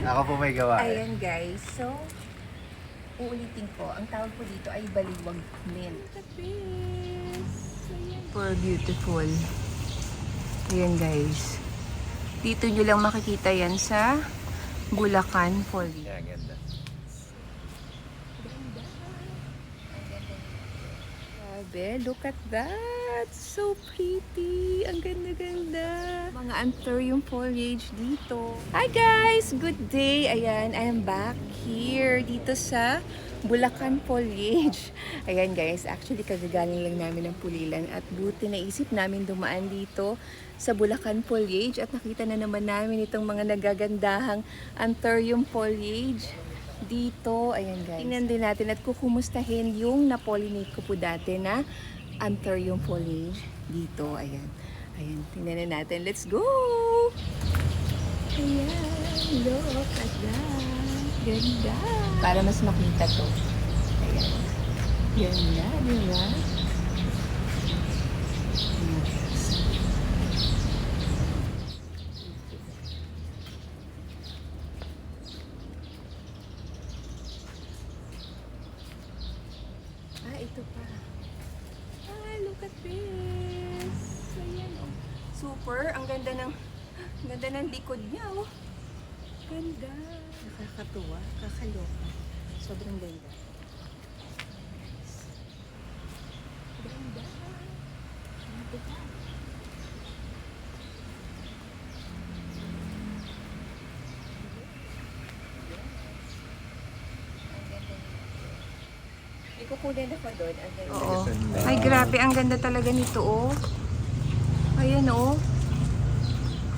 Ako po may gawa. Ayan guys, so uulitin ko, ang tawag po dito ay baliwag mint. Super beautiful. Ayan guys. Dito nyo lang makikita yan sa Bulacan Foliage. Yeah, ganda. Grabe, look at that! So pretty! Ang ganda-ganda! Mga anthurium foliage dito. Hi guys! Good day! Ayan, I am back here dito sa Bulacan Foliage. Ayan guys, actually kagagaling lang namin ng Pulilan at buti naisip namin dumaan dito sa Bulacan Foliage at nakita na naman namin itong mga nagagandahang anthurium foliage dito. Ayan guys. Tingnan din natin at kukumustahin yung na-pollinate ko po dati na anthurium foliage dito. Ayan. Ayan. Tingnan na natin. Let's go! Ayan. Look at that. Ganda. Para mas makita to. Ayan. Ganda, di ba? Ito pa. Look at this. Ayan, oh. Super. Ang ganda ng likod niya, oh. Ganda. Nakakatuwa. Kakaloka. Sobrang ganda. Ganda. Ito pa. Ikukunin ako doon. Oo. Ay, grabe. Ang ganda talaga nito, oh. Ayan, oh.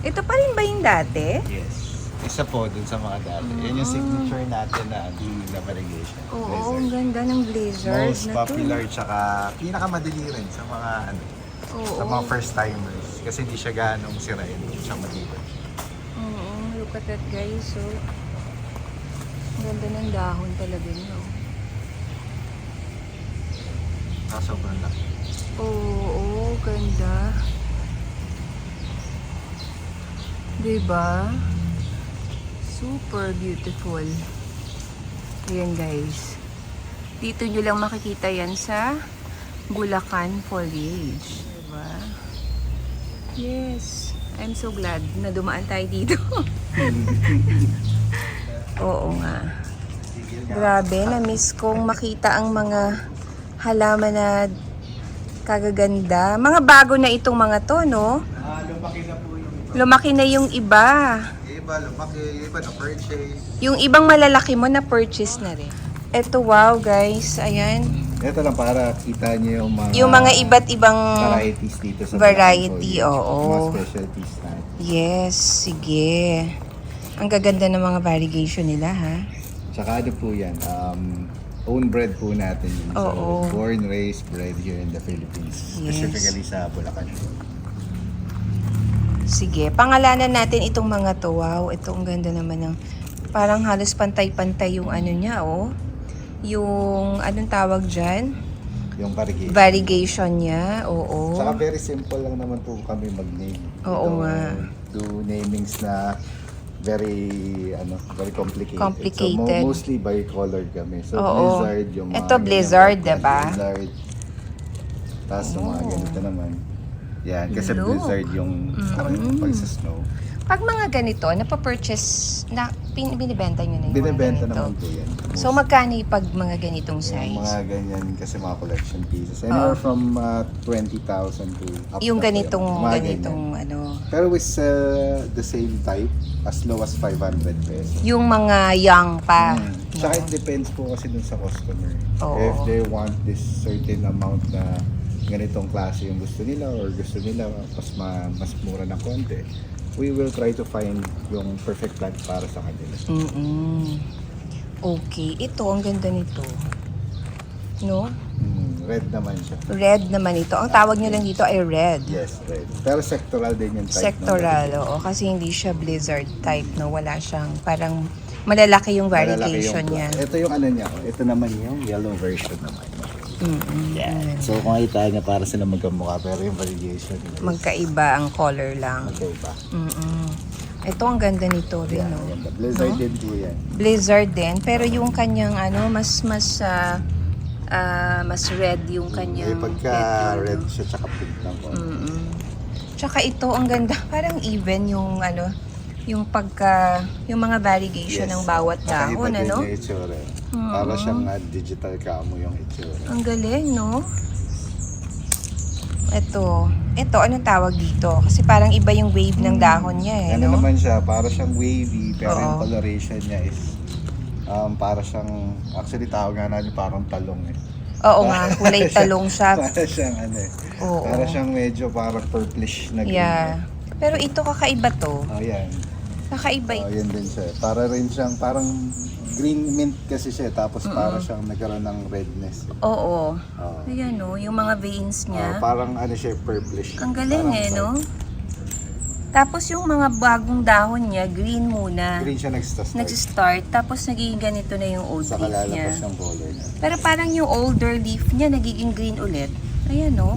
Ito pa rin ba yung dati? Yes. Isa po dun sa mga dati. Yan yung signature natin na love irrigation. Oo, ang ganda ng blizzard Most na popular tsaka pinakamadali rin sa mga sa mga first timers. Kasi hindi siya ganong sirain. Hindi siya matibay. Oo, look at that guys. So, ang ganda ng dahon talaga niya. Sobrang laki. Oo, ganda. Diba? Super beautiful. Ayan guys. Dito nyo lang makikita yan sa Bulacan Foliage. Diba? Yes. I'm so glad na dumaan tayo dito. Oo nga. Grabe, na-miss kong makita ang mga halaman na kagaganda. Mga bago na itong mga to, no? Lumaki na po yung iba. Lumaki na yung iba. Iba, lumaki. Iba na purchase. Yung ibang malalaki mo na purchase na rin. Eto, wow guys. Ayan. Ito lang para kita niyo Yung mga iba't ibang varieties dito sa variety, Bulacan Foliage. oo. Mga specialties natin. Yes, sige. Ang gaganda ng mga variegation nila, ha? Tsaka ano po yan, own bread po natin yun. Oo. So, born, raised, bred here in the Philippines. Yes. Specifically sa Bulacan. Sige, pangalanan natin itong mga to. Wow, ito ang ganda naman ng parang halos pantay-pantay yung ano niya, oh. Yung, anong tawag dyan? Yung variegation. Variegation niya, oo. Saka very simple lang naman po kami mag-name. Oo We nga. do namings na very complicated. Complicated. So mostly by color kami. So Oo. blizzard yung mga Ito, blizzard, ganyan, diba? Blizzard. Tapos yung mga ganito naman. Yan, kasi Look. blizzard yung parang pag sa snow. Pag mga ganito, napapurchase, binibenta nyo na yung Binibenta mga ganito. naman po yan. So, magkano yung pag mga ganitong Yung size? mga ganyan kasi mga collection pieces. Anywhere from 20,000 to up Yung na po ganitong, yun. Mga ganitong ganyan. ano, Pero we sell the same type as low as 500 pesos. yung mga young pa. Tsaka no? it depends po kasi dun sa customer. Oo. If they want this certain amount na ganitong klase yung gusto nila or gusto nila mas mura na konti, we will try to find yung perfect plant para sa kanila. Okay, ito, ang ganda nito. No? Red naman siya. Red naman ito. Ang tawag nyo lang dito ay red. Yes, red. Pero sectoral din yung type. Sectoral, oo. Kasi hindi siya blizzard type, no? Wala siyang, parang malalaki yung variegation niya. Ito yung ano niya. Ito naman yung yellow version naman. Yeah. So kung makita niya para sila magkamukha pero yung variegation nila is Magkaiba ang color lang. magkaiba. Ito ang ganda nito rin, no? Ganda. Blizzard din po yan. Blizzard din, pero yung kanyang ano, mas red yung kanyang Pagka petal, red no? siya, tsaka pink lang po. Tsaka ito ang ganda, parang even yung ano, yung mga variegation ng bawat dahon, Kakaiba din ano? yung itsura. Para siyang digital camo yung itsura. Ang galing, no? Ito, anong tawag dito? Kasi parang iba yung wave ng dahon niya, eh, Ano no? naman siya, para siyang wavy, pero Oo. yung coloration niya is para siyang, actually tawag nga natin parang talong eh. Oo nga, kulay talong siya. Para siyang ano eh. Oo. Para siyang medyo parang purplish na green. Yeah. Pero ito kakaiba to. Oh, yan. Kakaiba ito. Yun din siya. Para rin siyang parang green mint kasi siya, tapos para siyang nagkaroon ng redness. Oo. Oo. Ayan, no? Yung mga veins niya. Parang ano siya, purplish. Ang galing, Parang no? Tapos yung mga bagong dahon niya, green muna. Green siya nag-start. Nag-start, tapos nagiging ganito na yung old Saka leaf niya. lalabas yung color niya. Pero parang yung older leaf niya, nagiging green ulit. Ayan, no?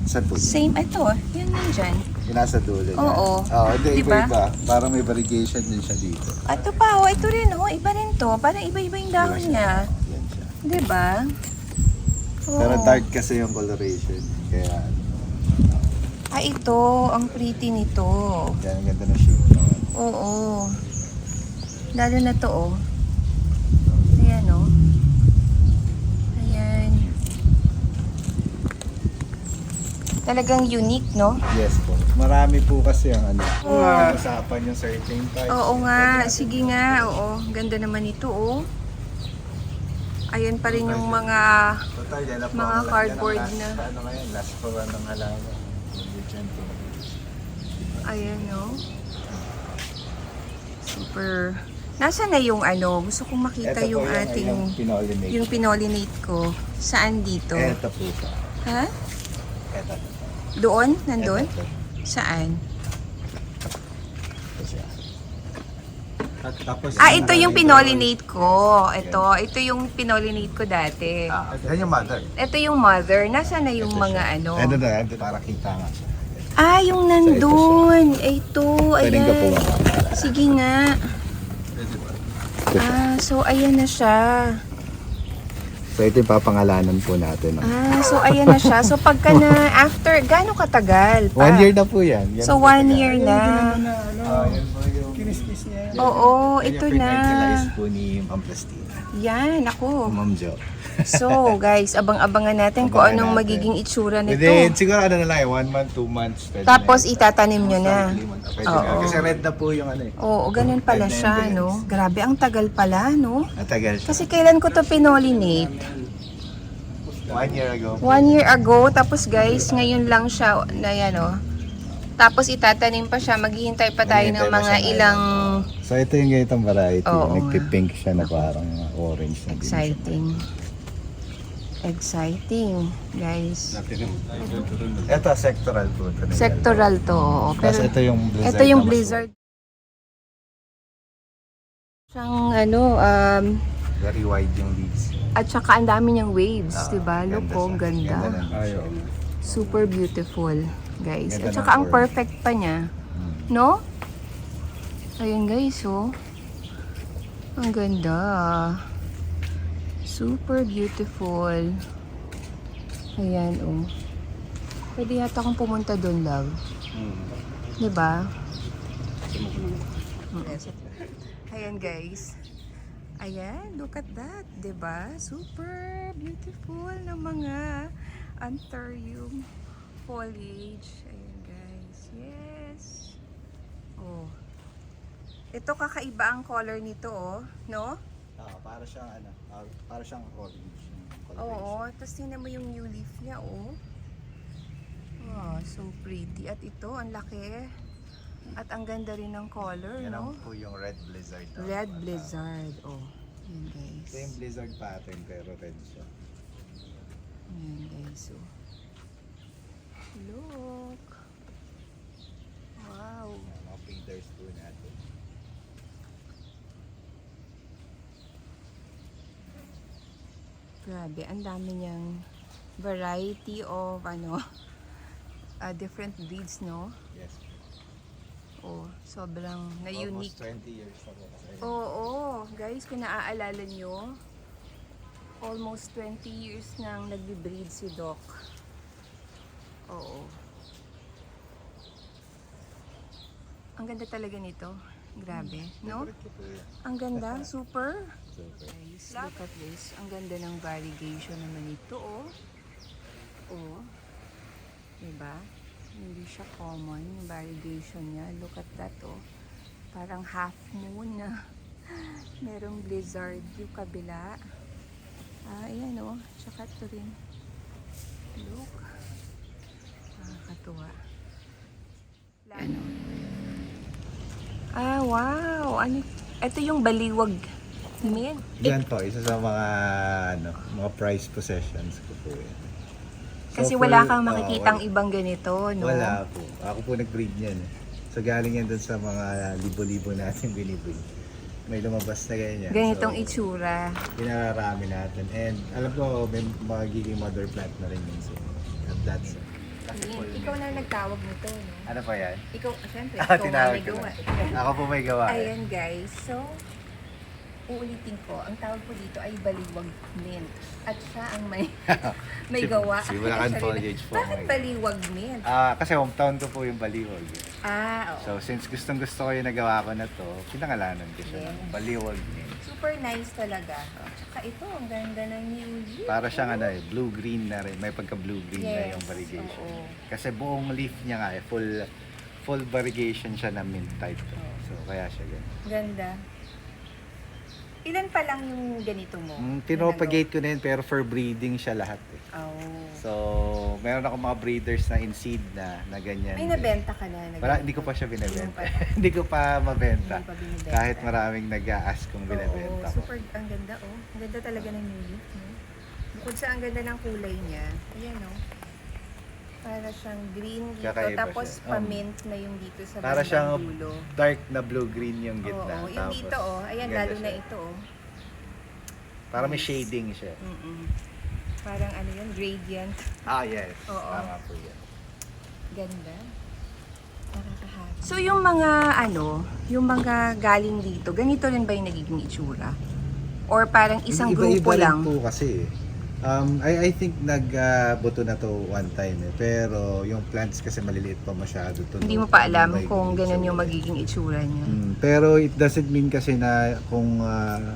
Saan po? Same, ito. Yan nandyan. Yung nasa dulo niya. Oo. Hindi, Diba? iba-iba. Parang may variegation din siya dito. Ito pa, oh. Ito rin, oh. Iba rin to. Parang iba-iba yung dahon niya. Yan siya. Diba? Oo. Pero dark kasi yung coloration. Kaya, Ito. Ang pretty nito. yan, ang ganda na siya. Oo. Lalo na to, oh. Ayan, oh. Ayan. Talagang unique, no? Yes po. Marami po kasi ang ano. Usapan yung certain types. Oo nga. Sige nga. Oo. Ganda naman ito, oh. Ayan pa rin yung mga Total, yan na po. mga Yan cardboard ang last, na. Ano ngayon? Last for ng halaman. ayan, no? Super. Nasaan na yung ano? Gusto kong makita Ito po yung ating yung pinolinate. yung pinolinate ko. Saan dito? Ito po siya. Ha? Ito. Doon? Nandun? Ito. Saan? Ito siya. At tapos, Ito yung pinolinate ko. Ito yung pinolinate ko dati. Yan yung mother. Ito yung mother. Nasaan na yung Ito mga siya. ano? Ito na, para kita nga siya. Yung nandun. Ito, Pwedeng ka po ayan. Sige nga. So ayan na siya. So ito yung papangalanan po natin. So ayan na siya. So pagka na, after, gaano katagal? 1 year na po yan. Yan So po 1 talaga. year na. Yan po yung kinispis niya. Oo, Yan ito yung na. pinag-utilize po ni Ma'am Plastina. Yan, ako. Ma'am Jo. So guys, abang-abangan natin kung Abangan anong natin. magiging itsura nito. Within, siguro ano na lang, 1 month, 2 months. pwede Tapos na yun. itatanim nyo na. Pwede na. Oo. Kasi red na po yung ano eh. Oo, ganun pala Red na siya, yung no? Grabe, ang tagal pala, no? Natagal siya. Kasi kailan ko to pinolinate? 1 year ago. 1 year ago, tapos guys, ngayon lang siya, na yan, oh. Tapos itatanim pa siya, maghihintay pa tayo ng Maghihintay pa mga siya ilang So ito yung ganitong variety. Oo. Nagpipink siya na parang orange na din siya. exciting, guys. Ito, sectoral po. Ito na Sectoral to, oo. Tapos Pero ito yung blizzard. ito yung na mas- blizzard. Siyang ano, Very wide yung leaves. at saka ang dami niyang waves, diba? Ganda Look, oh, siya. ganda. Ganda ng Ayaw. Super beautiful, guys. Ganda At saka ng ang form. perfect pa niya. No? Ayun guys, oh. Ang ganda. Super beautiful. Ayan, oh. Pwede yata akong pumunta doon, love. Diba? Ayan guys. Ayan, look at that. Diba? Super beautiful na mga anthurium foliage. Ayan guys. Yes. Oh. Ito kakaiba ang color nito, oh. No? Para siyang ano, para siyang orange. yung Oo. coloration. Tapos tingnan mo yung new leaf niya, oh. Oh, so pretty. At ito, ang laki. At ang ganda rin ng color, Yan no? ang po yung red blizzard. Red blizzard. Oh. Ayan guys. Ito yung blizzard pattern pero red siya. Ayan guys. So, look. Wow. Yan, mga feeders po natin. Grabe, ang dami niyang variety of ano, different breeds, no? Yes. Oo, sobrang na-unique. Almost 20 years na po. Oo, guys, kung naaalala nyo, almost 20 years nang nagbe-breed si Doc. Oo. Ang ganda talaga nito. Grabe, no? Favorite ko po yan. Ang ganda, super. Super. Guys, look at this. Ang ganda ng variegation naman ito, oh. Oh. Diba? Hindi siya common, yung variegation niya. Look at that, oh. Parang half moon na. Merong blizzard yung kabila. Ayan, oh. Tsaka ito rin. Look. Nakakatuwa. Ano? Wow! Ano? Ito yung baliwag mint. Yan po, isa sa mga mga prized possessions ko po yan. Kasi So, wala for- kang makikitang wala. ibang ganito, no? Wala po. Ako po nag-breed niyan. So galing yan dun sa mga libo-libo natin binibreed. May lumabas na ganyan. Ganitong So, itsura. pinararami natin. And alam ko, may magiging mother plant na rin yun. So, at that's it. Ikaw na nagtawag nito, no? Ano pa yan? Ikaw, syempre, Ah, ikaw nga tinawag may ko gawa. na. Ako po may gawa. Ayan, guys. So, uulitin ko, ang tawag ko dito ay baliwag mint. At siya ang may gawa. Si Bulacan Siya rin- Foliage po. Bakit baliwag mint? Kasi hometown ko po yung Baliwag. Oo. So since gustong gusto ko yung nagawa ko na to, pinangalanan ko siya ng Yes. Baliwag niya. Super nice talaga. Tsaka ito, ang ganda ng new leaf. Para siyang blue-green na rin. May pagka-blue-green na Yes, yung variegation. oo. Kasi buong leaf niya nga full variegation siya na mint type. So kaya siya ganun. Ganda. Ilan pa lang yung ganito mo? Pinopagate ko na yun pero for breeding siya lahat eh. Oh. So meron ako mga breeders na in seed na ganyan. May nabenta ka na? Wala, hindi ko pa siya binibenta. Hindi mo Hindi ko pa mabenta. Hindi pa binibenta. Kahit maraming nag-a-ask kung binibenta ko. Super, ang ganda oh. Ang ganda talaga ng new leaf, no? Bukod sa ang ganda ng kulay niya, ayan oh. Para siyang green dito, Kakaiba tapos siya. pa-mint na yung dito sa Para bandang siyang dulo. dark na blue-green yung gitna. Oo, yung dito oh. Ayan, ganda lalo na siya. ito oh. Para may shading siya. Parang ano yun, gradient. Yes. Oo. Tama po yan. Ganda. Nakakahappy. So yung mga galing dito, ganito rin ba yung nagiging itsura? Or parang isang Iba-iba grupo rin lang? po kasi. I think nagbuto na to one time eh. Pero yung plants kasi maliliit pa masyado. Hindi mo pa alam kung ganun yung magiging itsura niya. Pero it doesn't mean kasi na kung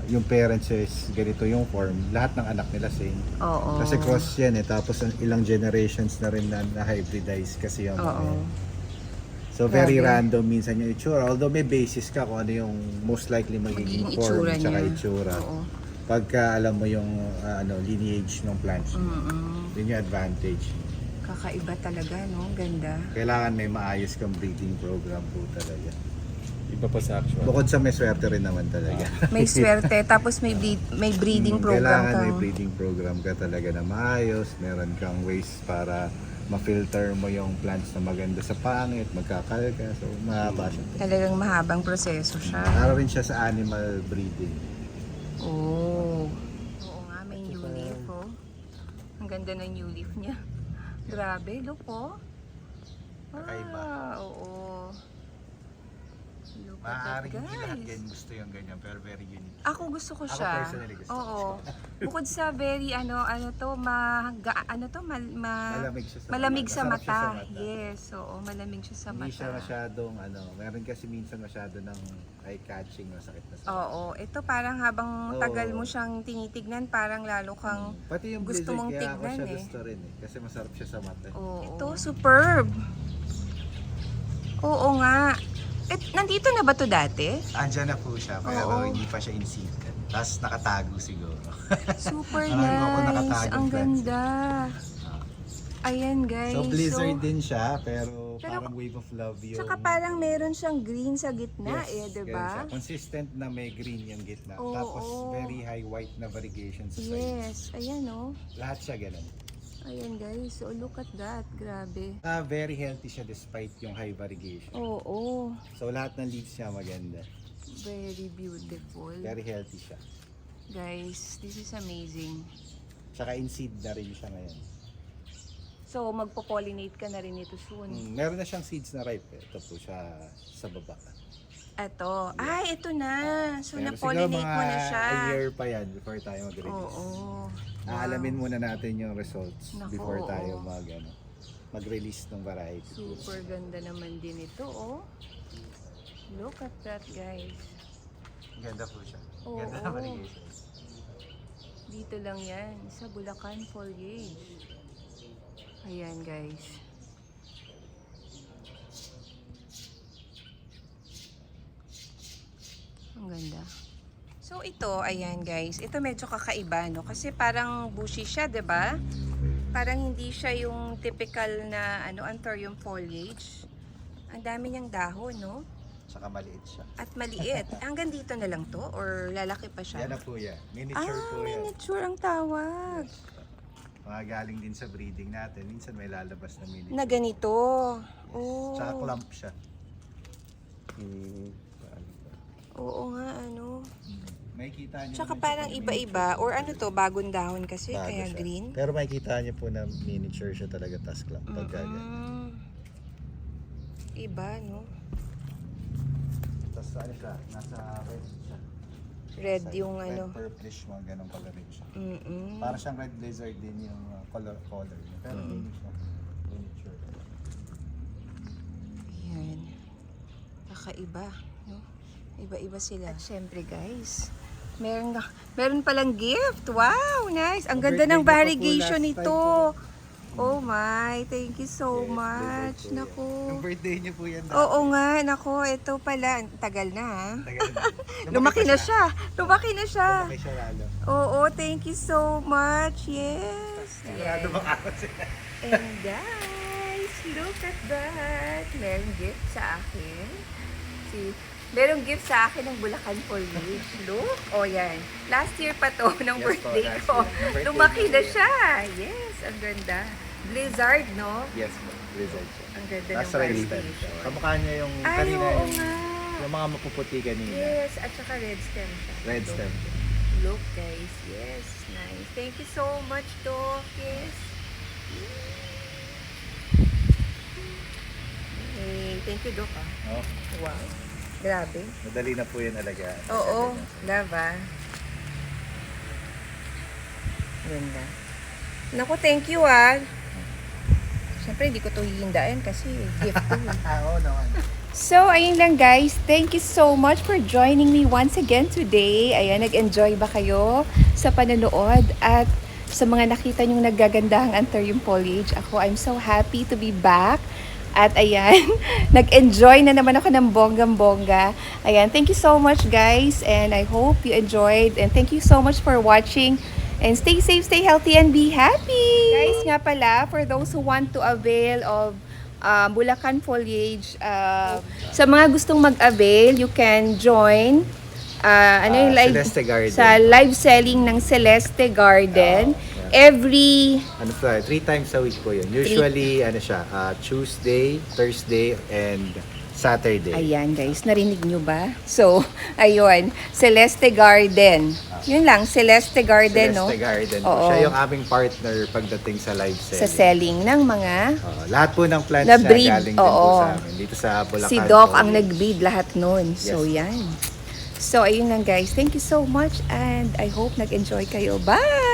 yung parents is ganito yung form, lahat ng anak nila same. Oo. Kasi cross yan eh. Tapos ilang generations na rin na hybridize kasi yung mga Oo. yan. So very Grabe. random minsan yung itsura. Although may basis ka kung ano yung most likely magiging Magiging form itsura tsaka niya. itsura. Oo. Pagka alam mo yung lineage ng plants. Yun yung advantage. Kakaiba talaga, no? Ganda. Kailangan may maayos kang breeding program po talaga. Iba pa sa actual. Bukod sa may swerte rin naman talaga. May swerte, tapos may breeding program Kailangan may kang... breeding program ka talaga na maayos. Meron kang ways para ma-filter mo yung plants na maganda sa pangit, magkakalka. So, mahaba siya. Talagang mahabang proseso siya. Para rin siya sa animal breeding. Oo nga, may new leaf, oh. Ang ganda ng new leaf niya. Grabe, look, oh. Kakaiba. Oo. Look at that, Maaaring hindi lahat guys. ganyan gusto yung ganyan, pero very unique. Ako gusto ko Ako siya. personally gusto ko Oo. Bukod sa very Malamig siya sa malamig mata. sa Masarap siya mata. sa mata. Yes, oo, malamig siya sa Hindi mata. siya masyadong meron kasi minsan masyado ng eye-catching, masakit na sa Oo, ito parang habang Oo. tagal mo siyang tinitignan, parang lalo kang Pati yung gusto blizzard, mong kaya ako tignan siya eh. gusto rin eh. Kasi masarap siya sa mata. Oo. Ito, superb. Oo nga. Nandito na ba to dati? Andyan na po siya, pero Oo. hindi pa siya in seed. Tapos nakatago siguro. Super Marami ako nice. nakatagong Ang plants. ganda. Ayan guys. So blizzard din siya, pero Pero- parang wave of love yung... Tsaka parang meron siyang green sa gitna Yes, diba? ganun siya. Consistent na may green yung gitna. Oo, Tapos oo. very high white na variegation sa side. Yes. Ayan oh. Lahat siya ganun. Ayan guys. So look at that. Grabe. Very healthy siya despite yung high variegation. Oo. So lahat ng leaves niya maganda. Very beautiful. Very healthy siya. Guys, this is amazing. Tsaka in seed na rin siya ngayon. So, magpo-pollinate ka na rin ito soon. Meron na siyang seeds na ripe. Ito po siya sa baba. Ito. Ay, ito na. So, Pero na-pollinate siguro mo na siya. a year pa yan before tayo mag-release. Oo. Aalamin muna natin yung results Naku, before oo. tayo mag-release ng variety. Super ganda naman din ito, oh. Look at that, guys. Ganda po siya. Oo. Ganda na variegation. Dito lang yan, sa Bulacan Foliage. Ayan, guys. Ang ganda. So, ito, ayan, guys. Ito medyo kakaiba, no? Kasi parang bushy siya, 'di ba? Parang hindi siya yung typical na, anthurium foliage. Ang dami niyang dahon, no? Tsaka maliit siya. At maliit. Hanggang dito na lang to? Or lalaki pa siya? Yan na po yan. Miniature po yan. Miniature ang tawag. Mga galing din sa breeding natin. Minsan may lalabas na miniature. Na ganito. Oh. Tsaka clump siya. Oo nga, May kita niyo. Tsaka naman siya parang kung iba-iba. miniature. Or ano to, bagong dahon kasi, Bago kaya siya. green. Pero makikita niyo po na miniature siya talaga, tas clump. Pagka ganyan. Iba, no? Tas ano siya, nasa red siya. Red Sa yung red, ano. purplish, mga ganong coloring siya. Mm-mm. Para siyang red lizard din yung color niya. Pero mini siya. Miniature. Ayan. Kakaiba, no? Iba-iba sila. At syempre, guys, meron palang gift. Wow, nice. Ang ganda ng Birthday niyo pa po variegation last nito. time Oh my, thank you so Yes, much. lizard po yan. Naku. Yung birthday niyo po yan. Oo nga, naku, ito pala. Tagal na, ha? Tagal na. Lumaki na siya. Lumaki na siya. Lumaki siya lalo. Oo, thank you so much. Yes. Sigurado makakot sila. And guys, look at that. Merong gift sa akin. Merong gift sa akin ng Bulacan Foliage. Look. O yan. Last year pa to, ng Yes birthday po, last ko. year. Birthday Lumaki ko na yan. siya. Yes, ang ganda. Blizzard, no? Yes po. Lizard siya. Ang ganda ng Nasa red stem. variegation. Kamukha niya yung Ay, kanina. oo yung, nga. yung mga mapuputi kanina. Yes, at saka red stem siya. Red Look. stem. Look, guys. Yes, nice. Thank you so much, Doc. Yes. Hey, thank you, Doc. Oh, Wow. Grabe. madali na po yan alagaan. Oo, love ah. Ganda. Naku, thank you ah. Siyempre, hindi ko to hihindain kasi gift ko. Oo naman. So, ayun lang guys. Thank you so much for joining me once again today. Ayan, nag-enjoy ba kayo sa panonood? At sa mga nakita nyong naggagandahang anthurium foliage, I'm so happy to be back. At ayan, nag-enjoy na naman ako ng bonggang-bongga. Ayan, thank you so much guys. And I hope you enjoyed. And thank you so much for watching. And stay safe, stay healthy, and be happy! Guys, nga pala, for those who want to avail of Bulacan Foliage, sa mga gustong mag-avail, you can join Celeste Garden. sa live selling ng Celeste Garden. Every Ano po, 3 times a week po yun. Usually, ano siya, Tuesday, Thursday, and Saturday. Ayan guys, narinig nyo ba? So, ayun, Celeste Garden. Yun lang, Celeste Garden, no? Celeste Garden po. Oo. Siya yung aming partner pagdating sa live selling. Sa selling ng mga Lahat po ng plants Na na breed, galing din po oo. sa amin. Dito sa Bulacan. si Doc ang Foliage. nag-breed lahat nun. So, Yes. yan. So, ayun lang guys. Thank you so much and I hope nag-enjoy kayo. Bye!